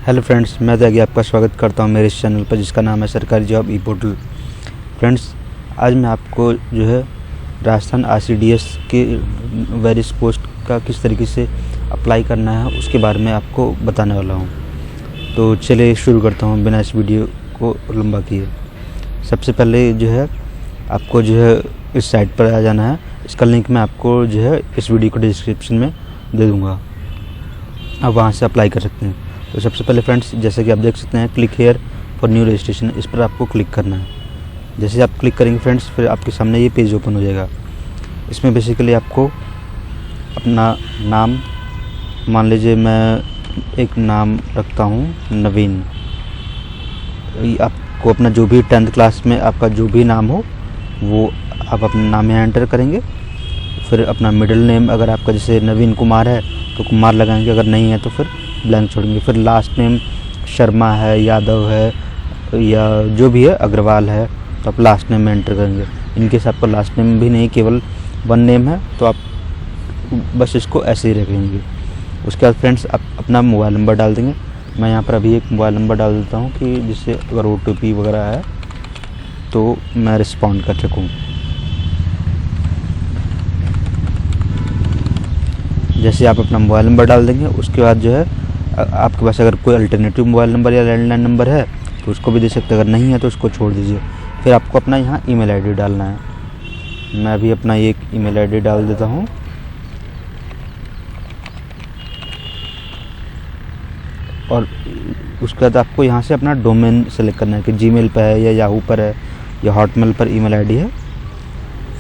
Hello friends, मैं त्यागी आपका स्वागत करता हूं मेरे इस चैनल पर जिसका नाम है सरकारी जॉब ई पोर्टल। फ्रेंड्स, आज मैं आपको जो है राजस्थान RCDS के वेरियस पोस्ट का किस तरीके से अप्लाई करना है उसके बारे में आपको बताने वाला हूं। तो चलिए शुरू करता हूं बिना इस वीडियो को लंबा किए। सबसे पहले जो है आपको जो है इस साइट पर आ जाना है। इसका लिंक मैं आपको जो है इस वीडियो को डिस्क्रिप्शन में दे दूँगा, आप वहाँ से अप्लाई कर सकते हैं। तो सबसे पहले फ्रेंड्स, जैसे कि आप देख सकते हैं click here for new registration, इस पर आपको क्लिक करना है। जैसे आप क्लिक करेंगे फ्रेंड्स, फिर आपके सामने ये पेज ओपन हो जाएगा। इसमें बेसिकली आपको अपना नाम, मान लीजिए मैं एक नाम रखता हूँ नवीन। आपको अपना जो भी 10th क्लास में आपका जो भी नाम हो वो आप अपना नाम यहाँ एंटर करेंगे। फिर अपना मिडिल नेम, अगर आपका जैसे नवीन कुमार है तो कुमार लगाएंगे, अगर नहीं है तो फिर ब्लैंक छोड़ेंगे। फिर लास्ट नेम शर्मा है, यादव है, या जो भी है, अग्रवाल है, तो आप लास्ट नेम में एंटर करेंगे। इनकेस आपका लास्ट नेम भी नहीं, केवल वन नेम है, तो आप बस इसको ऐसे ही रखेंगे। उसके बाद फ्रेंड्स आप अपना मोबाइल नंबर डाल देंगे। मैं यहाँ पर अभी एक मोबाइल नंबर डाल देता हूँ कि जिससे अगर OTP वगैरह है तो मैं रिस्पॉन्ड कर सकूँ। जैसे आप अपना मोबाइल नंबर डाल देंगे, उसके बाद जो है आपके पास अगर कोई अल्टरनेटिव मोबाइल नंबर या लैंडलाइन नंबर है तो उसको भी दे सकते हैं, अगर नहीं है तो उसको छोड़ दीजिए। फिर आपको अपना यहाँ ईमेल आईडी डालना है। मैं भी अपना एक ईमेल आईडी डाल देता हूँ। और उसके बाद आपको यहाँ से अपना डोमेन सेलेक्ट करना है कि जीमेल पर है या याहू पर है या हॉटमेल पर ईमेल आईडी है।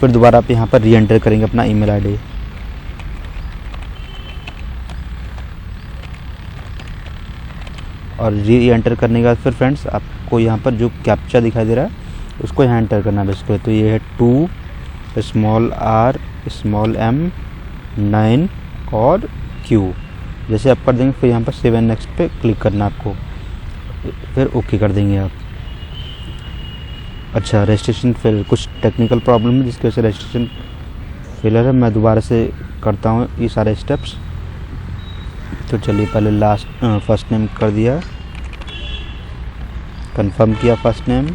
फिर दोबारा आप यहाँ पर री एंटर करेंगे अपना ईमेल आईडी। और री एंटर करने के बाद फिर फ्रेंड्स आपको यहाँ पर जो कैप्चा दिखाई दे रहा है उसको यहाँ एंटर करना है बेसिकली। तो ये है 2 स्मॉल r स्मॉल m 9 और Q। जैसे आप कर देंगे फिर यहाँ पर सेव एंड नेक्स्ट पे क्लिक करना आपको, फिर ओके कर देंगे आप। अच्छा, रजिस्ट्रेशन फेल, कुछ टेक्निकल प्रॉब्लम है जिसकी वजह से रजिस्ट्रेशन फेलर है। मैं दोबारा से करता हूँ ये सारे स्टेप्स। तो चलिए, पहले फर्स्ट नेम कर दिया, कंफर्म किया फर्स्ट नेम,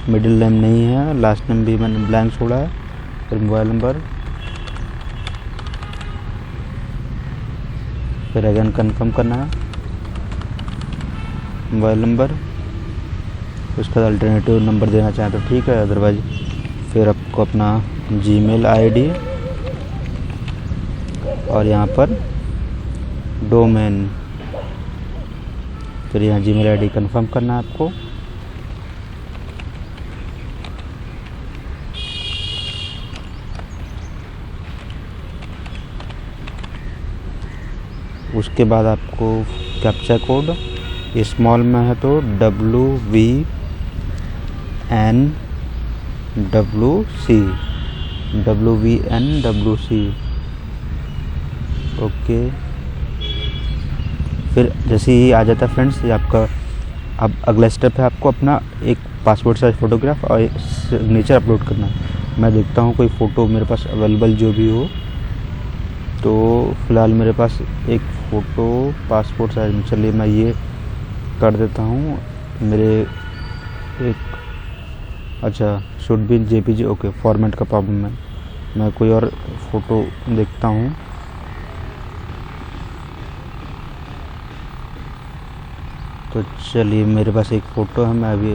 मिडिल नेम नहीं है, लास्ट नेम भी मैंने ब्लैंक छोड़ा है। फिर मोबाइल नंबर, फिर अगेन कंफर्म करना है मोबाइल नंबर। उसके बाद अल्टरनेटिव नंबर देना चाहें तो ठीक है, अदरवाइज फिर आपको अपना जीमेल आईडी और यहाँ पर डोमेन, फिर यहाँ जीमेल आईडी कंफर्म करना है आपको। उसके बाद आपको कैप्चा कोड, स्मॉल में है तो WVNWC ओके। फिर जैसे ही आ जाता है फ्रेंड्स, ये आपका अब अगला स्टेप है आपको अपना एक पासपोर्ट साइज फ़ोटोग्राफ और सिग्नेचर अपलोड करना। मैं देखता हूँ कोई फ़ोटो मेरे पास अवेलेबल जो भी हो। तो फ़िलहाल मेरे पास एक फ़ोटो पासपोर्ट साइज में, चलिए मैं ये कर देता हूँ। मेरे एक अच्छा should be JPG, okay, format का प्रॉब्लम है। मैं कोई और फ़ोटो देखता हूँ। तो चलिए, मेरे पास एक फ़ोटो है, मैं अभी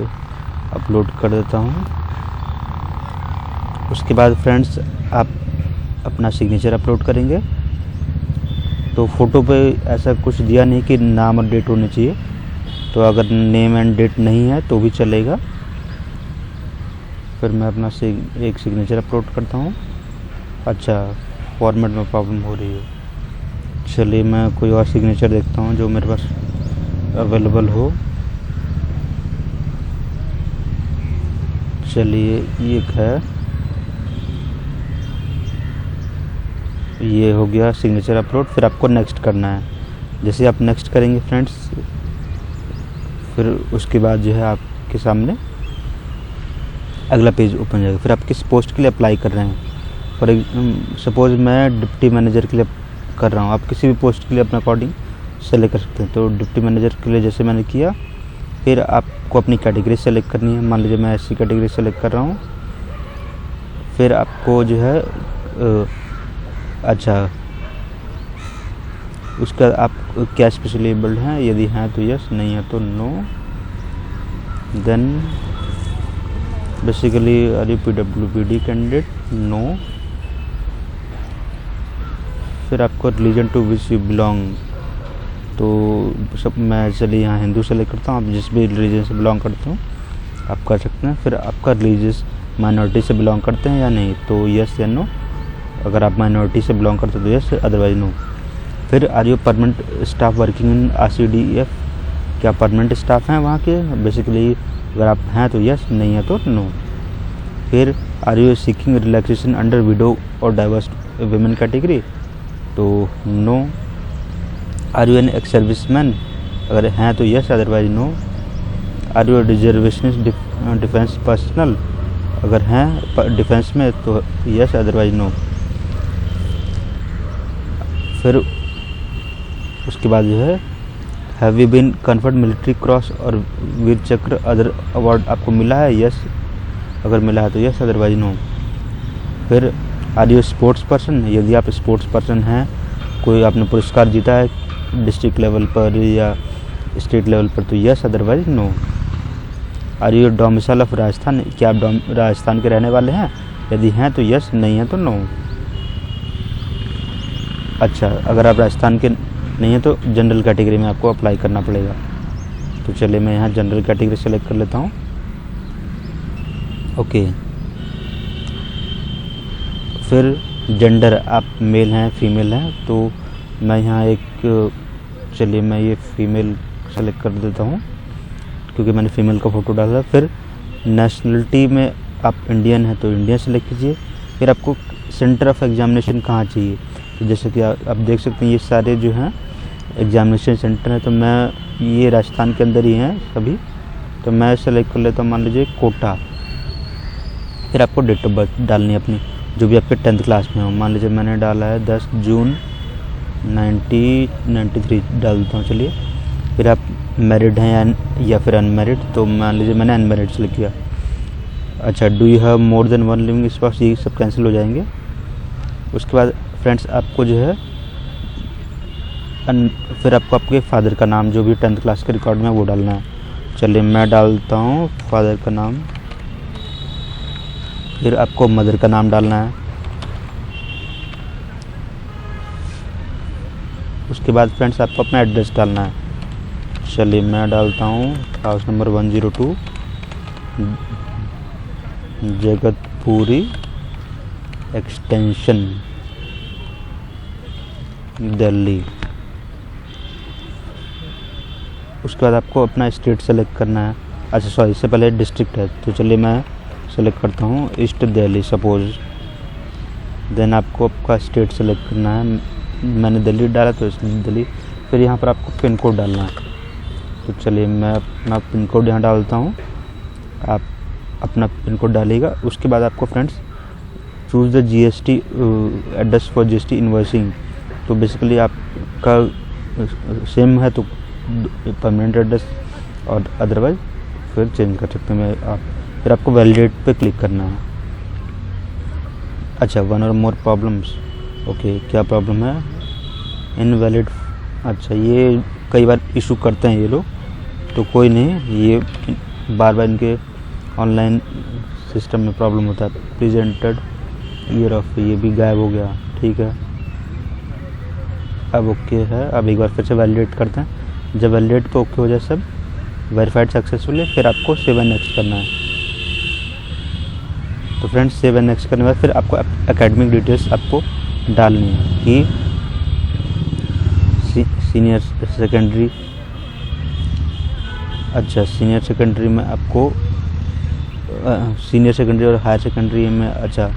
अपलोड कर देता हूँ। उसके बाद फ्रेंड्स आप अपना सिग्नेचर अपलोड करेंगे। तो फ़ोटो पे ऐसा कुछ दिया नहीं कि नाम और डेट होनी चाहिए, तो अगर नेम एंड डेट नहीं है तो भी चलेगा। फिर मैं अपना एक सिग्नेचर अपलोड करता हूँ। अच्छा, फॉर्मेट में प्रॉब्लम हो रही है। चलिए, मैं कोई और सिग्नेचर देखता हूँ जो मेरे पास अवेलेबल हो। चलिए, ये है, ये हो गया सिग्नेचर अपलोड। फिर आपको नेक्स्ट करना है। जैसे आप नेक्स्ट करेंगे फ्रेंड्स, फिर उसके बाद जो है आपके सामने अगला पेज ओपन हो जाएगा। फिर आप किस पोस्ट के लिए अप्लाई कर रहे हैं। फॉर सपोज़ मैं डिप्टी मैनेजर के लिए कर रहा हूँ, आप किसी भी पोस्ट के लिए अपने अकॉर्डिंग सेलेक्ट कर सकते हैं। तो डिप्टी मैनेजर के लिए जैसे मैंने किया, फिर आपको अपनी कैटेगरी सेलेक्ट करनी है। मान लीजिए मैं ऐसी कैटेगरी सेलेक्ट कर रहा हूँ। फिर आपको जो है अच्छा उसका आप क्या स्पेशली एबल्ड हैं, यदि हैं तो यस, नहीं है तो no. Then basically are you PWBD candidate, no. फिर आपको religion to which you belong, तो सब मैं चलिए यहाँ हिंदू सेलेक्ट करता हूँ। आप जिस भी रिलीजन से बिलोंग करते हो आप कर सकते हैं। फिर आपका रिलीजियस माइनॉरिटी से बिलोंग करते हैं या नहीं, तो यस या नो। अगर आप माइनॉरिटी से बिलोंग करते हो तो यस, अदरवाइज नो। फिर are you permanent staff working in RCDF, क्या परमानेंट स्टाफ हैं वहाँ के। बेसिकली अगर आप हैं तो यस, नहीं है तो नो। फिर are you seeking relaxation under widow और डाइवर्स वुमेन कैटेगरी, तो no. Are you an ex serviceman, अगर हैं तो yes, otherwise no. Are you reservationist defence personnel, अगर हैं डिफेंस में तो यस, अदरवाइज नो। फिर उसके बाद जो है have you been conferred military cross और वीर चक्र अदर अवार्ड आपको मिला है, यस। अगर मिला है तो यस, अदरवाइज नो। फिर आर यू स्पोर्ट्स पर्सन, यदि आप स्पोर्ट्स पर्सन हैं, कोई आपने पुरस्कार जीता है डिस्ट्रिक्ट लेवल पर या स्टेट लेवल पर, तो yes, otherwise no. Are you domicile of Rajasthan, क्या आप राजस्थान के रहने वाले हैं, यदि हैं तो यस, नहीं है तो नो। अच्छा, अगर आप राजस्थान के नहीं है तो जनरल कैटेगरी में आपको अप्लाई करना पड़ेगा। तो चलिए मैं यहाँ जनरल कैटेगरी सेलेक्ट कर लेता हूँ। ओके, फिर जेंडर आप मेल हैं फीमेल हैं, तो मैं यहाँ एक चलिए मैं ये फीमेल सेलेक्ट कर देता हूँ क्योंकि मैंने फीमेल का फ़ोटो डाला। फिर नेशनलिटी में आप इंडियन हैं तो इंडियन सेलेक्ट कीजिए। फिर आपको सेंटर ऑफ एग्जामिनेशन कहाँ चाहिए, तो जैसे कि आप देख सकते हैं ये सारे जो हैं एग्जामिनेशन सेंटर हैं, तो मैं ये राजस्थान के अंदर ही हैं सभी, तो मैं सेलेक्ट कर लेता हूँ मान लीजिए कोटा। फिर आपको डेट ऑफ बर्थ डालनी है अपनी, जो भी आपके 10th क्लास में हो। मान लीजिए मैंने डाला है 10 जून 1993 डाल देता हूँ। चलिए, फिर आप मैरिड हैं या फिर अनमैरिड, तो मान लीजिए मैंने अनमैरिड सेलेक्ट किया। अच्छा, do you have more than one living spouse, ये सब कैंसिल हो जाएंगे। उसके बाद फ्रेंड्स आपको जो है फिर आपको आपके फादर का नाम जो भी 10th क्लास के रिकॉर्ड में वो डालना है। चलिए मैं डालता हूँ फादर का नाम। फिर आपको मदर का नाम डालना है। उसके बाद फ्रेंड्स आपको अपना एड्रेस डालना है। चलिए मैं डालता हूँ house number 102 Jagatpuri extension Delhi. उसके बाद आपको अपना स्टेट सेलेक्ट करना है। अच्छा सॉरी, इससे पहले डिस्ट्रिक्ट है, तो चलिए मैं सेलेक्ट करता हूँ ईस्ट दिल्ली सपोज। देन आपको आपका स्टेट सेलेक्ट करना है। मैंने दिल्ली डाला तो इसलिए दिल्ली। फिर यहाँ पर आपको पिन कोड डालना है। तो चलिए मैं अपना पिन कोड यहाँ डालता हूँ, आप अपना पिन कोड डालिएगा। उसके बाद आपको friends choose the GST address for GST invoicing. तो बेसिकली आपका सेम है तो परमानेंट एड्रेस, और अदरवाइज फिर चेंज कर सकते हैं आप। फिर आपको वैलिडेट पे क्लिक करना है। अच्छा, वन और मोर प्रॉब्लम्स, ओके क्या प्रॉब्लम है, इनवैलिड। अच्छा, ये कई बार इशू करते हैं ये लोग, तो कोई नहीं, ये बार बार इनके ऑनलाइन सिस्टम में प्रॉब्लम होता है। प्रेजेंटेड ईयर ऑफ, ये भी गायब हो गया, ठीक है अब ओके है। अब एक बार फिर से वैलिडेट करते हैं। जब वैलिडेट पे ओके हो जाए सब वेरीफाइड सक्सेसफुली, फिर आपको सेव एंड नेक्स्ट करना है। तो फ्रेंड्स सेव एंड नेक्स्ट करने के बाद फिर आपको एकेडमिक डिटेल्स आपको डालनी है कि सीनियर सेकेंडरी। अच्छा, सीनियर सेकेंडरी में आपको सीनियर सेकेंडरी और हायर सेकेंडरी में, अच्छा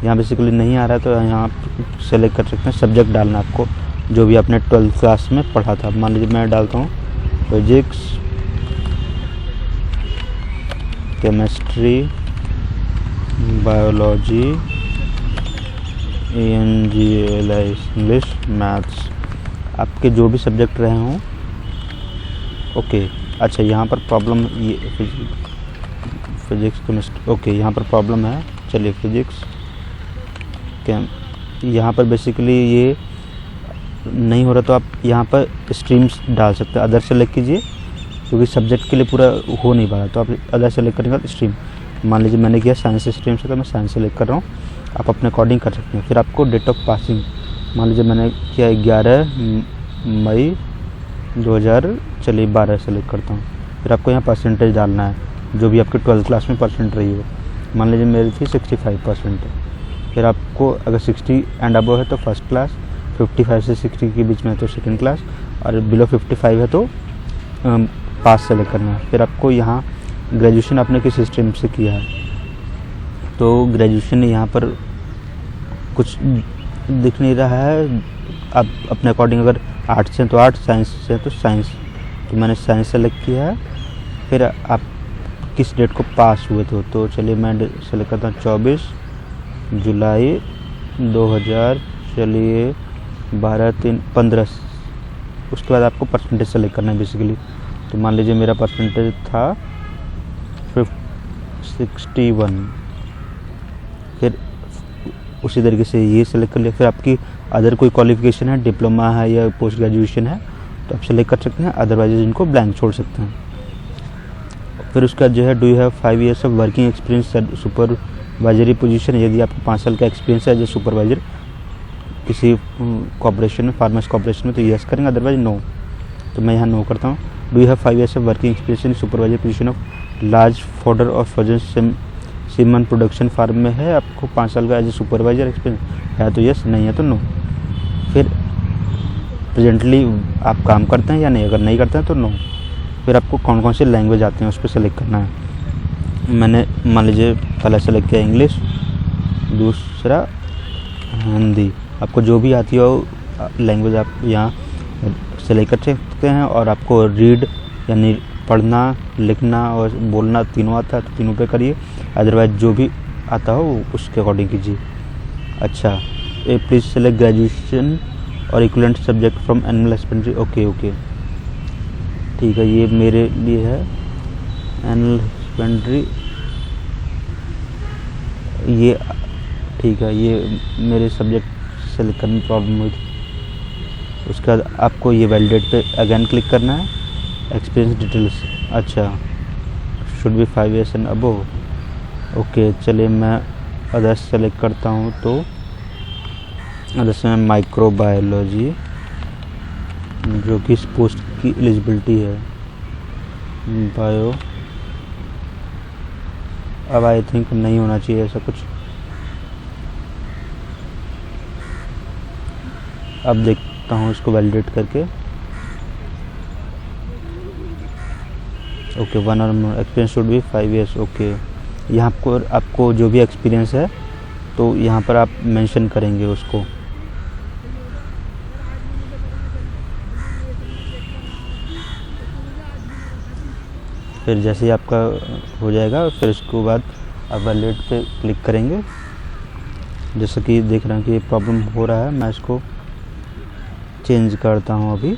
यहाँ बेसिकली नहीं आ रहा है तो यहाँ आप सेलेक्ट कर सकते हैं। सब्जेक्ट डालना आपको जो भी आपने 12th क्लास में पढ़ा था। मान लीजिए मैं डालता हूँ physics, chemistry, biology, ENGLI English, maths. आपके जो भी सब्जेक्ट रहे हों। ओके, अच्छा यहाँ पर प्रॉब्लम ये फिजिक्स केमिस्ट्री, ओके यहाँ पर प्रॉब्लम है। चलिए फिजिक्स केम, यहाँ पर बेसिकली ये नहीं हो रहा तो आप यहाँ पर स्ट्रीम्स डाल सकते हैं, अदर सेलेक्ट कीजिए, क्योंकि सब्जेक्ट के लिए पूरा हो नहीं पा रहा तो आप अदर सेलेक्ट करेंगे तो स्ट्रीम। मान लीजिए मैंने किया साइंस स्ट्रीम से तो मैं साइंस सेलेक्ट कर रहा हूँ, आप अपने अकॉर्डिंग कर सकते हैं। फिर आपको डेट ऑफ पासिंग, मान लीजिए मैंने किया 11 मई 2012 सेलेक्ट करता हूँ। फिर आपको यहाँ परसेंटेज डालना है, जो भी आपकी 12th क्लास में परसेंट रही हो। मान लीजिए मेरी थी 65%। फिर आपको अगर 60 एंड अबव है तो फर्स्ट क्लास, 55 से 60 के बीच में है तो सेकंड क्लास, और बिलो 55 है तो पास सेलेक्ट करना है। फिर आपको यहाँ ग्रेजुएशन आपने किस स्ट्रीम से किया है, तो ग्रेजुएशन यहाँ पर कुछ दिख नहीं रहा है। आप अपने अकॉर्डिंग अगर आर्ट्स से तो आर्ट्स, साइंस से तो साइंस, तो मैंने साइंस सेलेक्ट किया है। फिर आप किस डेट को पास हुए थे, तो चलिए मैं सेलेक्ट करता हूँ 24 जुलाई 2000, चलिए 12/3/15। उसके बाद आपको परसेंटेज सेलेक्ट करना है बेसिकली। तो मान लीजिए मेरा परसेंटेज था 61। फिर उसी तरीके से ये सेलेक्ट कर लिया। फिर आपकी अदर कोई क्वालिफिकेशन है, डिप्लोमा है या पोस्ट ग्रेजुएशन है तो आप सेलेक्ट कर सकते हैं, अदरवाइज इनको ब्लैंक छोड़ सकते हैं। फिर उसका जो है, do you have 5 years of working experience supervisory position, यदि आपको 5 साल का एक्सपीरियंस है एज ए सुपरवाइजर किसी कॉर्पोरेशन में, फार्मेसी कॉर्पोरेशन में, तो यस करेंगे, अदरवाइज नो। तो मैं यहाँ नो करता हूँ। Do you have 5 years of working experience in supervisor position of large fodder और फ्रोजन सीमन प्रोडक्शन फार्म में है, आपको 5 साल का एज ए सुपरवाइजर एक्सपीरियंस है तो यस, नहीं है तो नो। फिर प्रेजेंटली आप काम करते हैं या नहीं, अगर नहीं करते हैं तो नो। फिर आपको कौन कौन से लैंग्वेज आते हैं उस पर सेलेक्ट करना है। मैंने मान लीजिए पहला सेलेक्ट किया इंग्लिश, दूसरा हिंदी। आपको जो भी आती हो लैंग्वेज आप यहाँ सेलेक्ट कर सकते हैं। और आपको रीड यानी पढ़ना, लिखना और बोलना तीनों आता है तो तीनों पे करिए, अदरवाइज जो भी आता हो उसके अकॉर्डिंग कीजिए। अच्छा, प्लीज़ सेलेक्ट ग्रेजुएशन और equivalent subject from animal husbandry. Okay okay ठीक है, ये मेरे लिए है एनिमल हस्बेंड्री, ये ठीक है, ये मेरे सब्जेक्ट सेलेक्ट करने में प्रॉब्लम हुई थी। उसके बाद आपको ये वैलिडेट पे अगेन क्लिक करना है। एक्सपीरियंस डिटेल्स, अच्छा should be 5 years and above. Okay चलिए मैं अदर्स सेलेक्ट करता हूँ, तो अदर्स में माइक्रोबायोलॉजी, जो कि इस पोस्ट की एलिजिबिलिटी है बायो। अब आई थिंक नहीं होना चाहिए ऐसा कुछ। अब देखता हूँ इसको वैलिडेट करके। ओके 1 और more experience should be 5 years। Okay, यहाँ आपको जो भी एक्सपीरियंस है तो यहाँ पर आप मेंशन करेंगे उसको। फिर जैसे ही आपका हो जाएगा फिर उसके बाद आप वैलिडेट पे क्लिक करेंगे। जैसे कि देख रहे हैं कि ये प्रॉब्लम हो रहा है, मैं इसको चेंज करता हूँ अभी।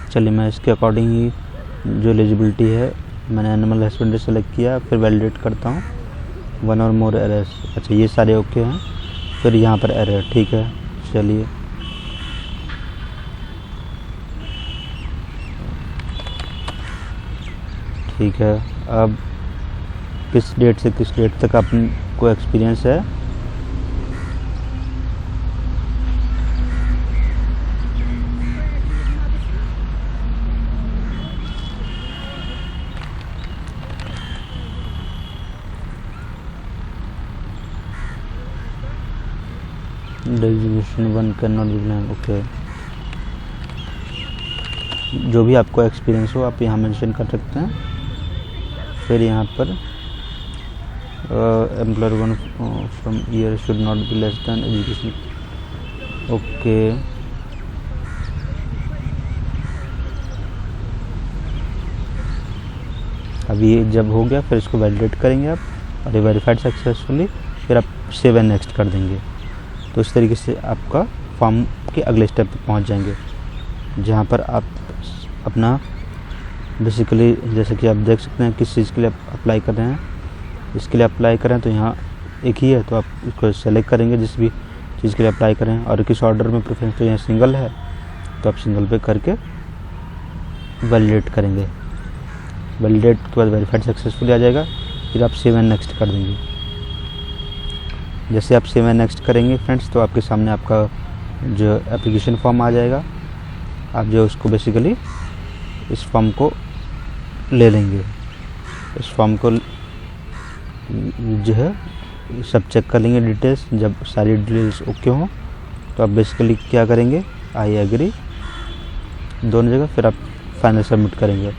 चलिए मैं इसके अकॉर्डिंग ही जो एलिजिबिलिटी है मैंने एनिमल हस्बेंड्री सेलेक्ट किया। फिर वैलिडेट करता हूँ 1 और मोर एरर्स। अच्छा ये सारे ओके हैं। फिर यहाँ पर एरर, ठीक है चलिए ठीक है। अब किस डेट से किस डेट तक आपको एक्सपीरियंस है, designation 1 can not be blank. Okay, जो भी आपको एक्सपीरियंस हो आप यहाँ मेंशन कर सकते हैं। फिर यहाँ per employer 1 from year should not be less than education. Okay अब ये जब हो गया फिर इसको वैलिडेट करेंगे आप, और ये वेरीफाइड सक्सेसफुली। फिर आप सेव एंड नेक्स्ट कर देंगे। तो इस तरीके से आपका फॉर्म के अगले स्टेप पे पहुंच जाएंगे, जहां पर आप अपना बेसिकली जैसे कि आप देख सकते हैं किस चीज़ के लिए आप अप्लाई कर रहे हैं। इसके लिए अप्लाई करें तो यहाँ एक ही है, तो आप इसको सेलेक्ट करेंगे जिस भी चीज़ के लिए अप्लाई करें, और किस ऑर्डर में प्रेफरेंस, तो यहाँ सिंगल है तो आप सिंगल पे करके वैलिडेट करेंगे। वैलिडेट के बाद वेरीफाइड सक्सेसफुली आ जाएगा, फिर आप सेव एंड नेक्स्ट कर देंगे। जैसे आप सेव एंड नेक्स्ट करेंगे फ्रेंड्स, तो आपके सामने आपका जो एप्लीकेशन फॉर्म आ जाएगा। आप जो उसको बेसिकली इस फॉर्म को ले लेंगे। इस फॉर्म को जो है सब चेक कर लेंगे डिटेल्स। जब सारी डिटेल्स ओके हों तो आप बेसिकली क्या करेंगे, आई एग्री दोनों जगह, फिर आप फाइनल सबमिट करेंगे।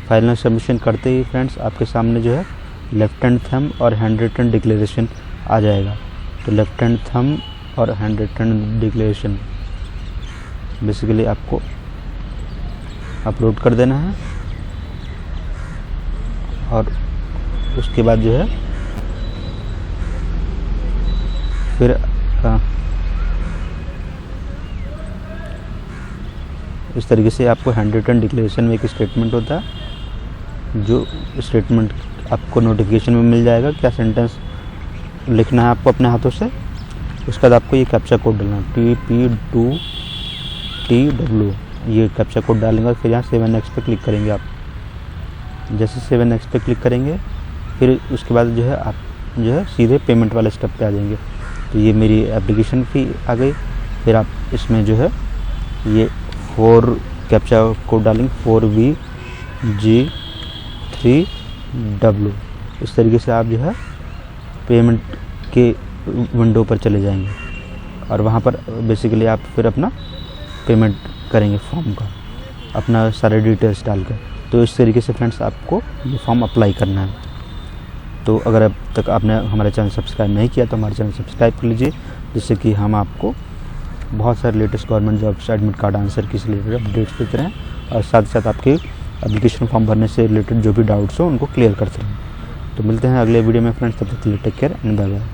फाइनल सबमिशन करते ही फ्रेंड्स आपके सामने जो है लेफ्ट हैंड थंब और हैंड रिटन डिक्लेरेशन आ जाएगा। तो लेफ्ट हैंड थंब और हैंड रिटन डिक्लेरेशन बेसिकली आपको अपलोड कर देना है, और उसके बाद जो है फिर इस तरीके से आपको हैंड रिटन डिक्लेरेशन में एक स्टेटमेंट होता है, जो स्टेटमेंट आपको नोटिफिकेशन में मिल जाएगा। क्या सेंटेंस लिखना है आपको अपने हाथों से, उसके बाद आपको ये कैप्चा कोड डालना है TP2TW, ये कैप्चा कोड डालेंगे। फिर यहाँ सेव एंड नेक्स्ट पे क्लिक करेंगे। आप जैसे सेव एंड नेक्स्ट पे क्लिक करेंगे, फिर उसके बाद जो है आप जो है सीधे पेमेंट वाले स्टेप पे आ जाएंगे। तो ये मेरी एप्लीकेशन फ़ी आ गई। फिर आप इसमें जो है ये 4 कैप्चा कोड डालेंगे, 4VG3W। इस तरीके से आप जो है पेमेंट के विंडो पर चले जाएंगे, और वहाँ पर बेसिकली आप फिर अपना पेमेंट करेंगे फॉर्म का, अपना सारे डिटेल्स डालकर। तो इस तरीके से फ्रेंड्स आपको ये फॉर्म अप्लाई करना है। तो अगर अब तक आपने हमारा चैनल सब्सक्राइब नहीं किया तो हमारे चैनल सब्सक्राइब कर लीजिए, जिससे कि हम आपको बहुत सारे latest government jobs admit card answer की रिलेटेड अपडेट्स देते रहें, और साथ ही साथ आपके एप्लीकेशन फॉर्म भरने से रिलेटेड जो भी डाउट्स हो उनको क्लियर करते रहें। तो मिलते हैं अगले वीडियो में फ्रेंड्स, तब तक के लिए take care and bye bye.